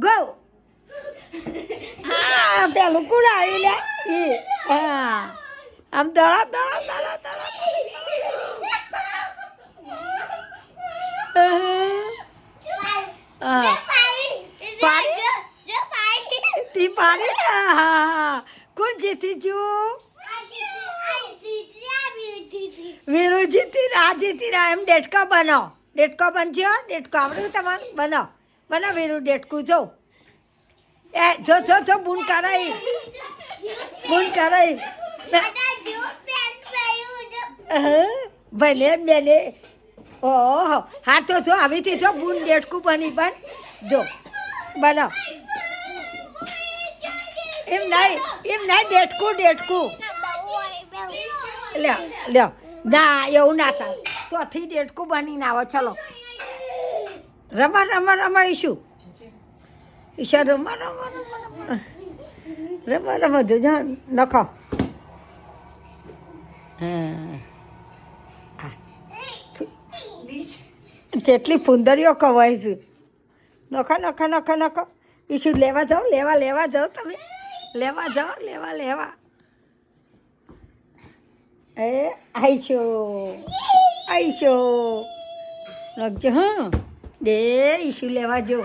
Go પેલું કોણ આવી લે એ હા આમ દડા દડા દડા દડા તી પાડી હા કોણ જીતી છું વીરુ જીતી આ જીતી રહ્યા એમ ડેટકો બનાવો ડેટકો બનજો ડેટકો આવડ્યું તમારે બનાવો બનાવ વીરુ ડેટકું જો એ જો બૂન કરાઈ ભલે બેલે ઓહો હા તો જો આવીથી જો બૂન ડેટકું બની બન જો બનાવ એમ નહીં ડેટકું લ્યો ના એવું ના થાય તોથી ડેટકું બનીને આવો ચલો રમા ઈશું ઈશા રમા જો નખો જેટલી ફુંદરીઓ કવાય છે નખો ઈશું લેવા જાઓ તમે લેવા જાઓ એ આઈશો લખજો હા દે ઈશું લેવા જો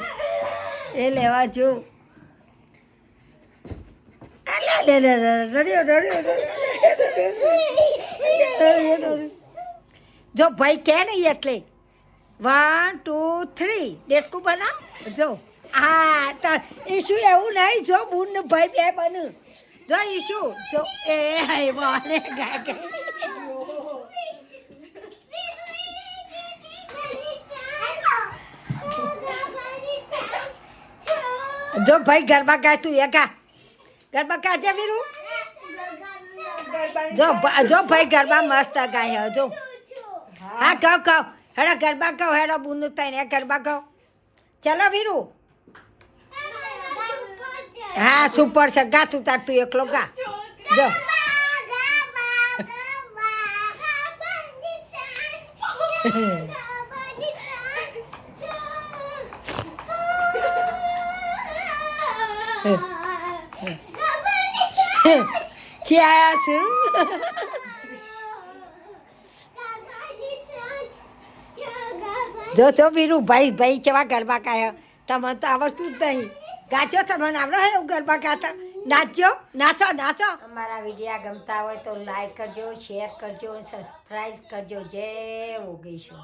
જો ભાઈ કે નહીં એટલે 1 2 3 ડેટકું બનાવ જો હા તો ઈશું એવું નહીં જો બુન ને ભાઈ બે બનું જો ઈશું જો એ બોલે ગાય જો ભાઈ ગરબા ગાય તું ગરબા ગાજે વીરુ જો ભાઈ ગરબા મસ્ત ગાય જો હા કહો હેડા ગરબા કહો હેડા બુંદ તઈને ગરબા કહો ચલો વીરુ હા સુપર છે ગા તું તાર તું એકલો ગા જો Cheers. જો વીરુ ભાઈ કેવા ગરબા ગાય તમને તો આવડતું જ નહીં ગાજો તમને આવડે હે ગરબા ગાતા નાચો અમારા વિડીયા ગમતા હોય તો લાઈક કરજો શેર કરજો સબસ્ક્રાઈબ કરજો જય ઓગેશ્વર.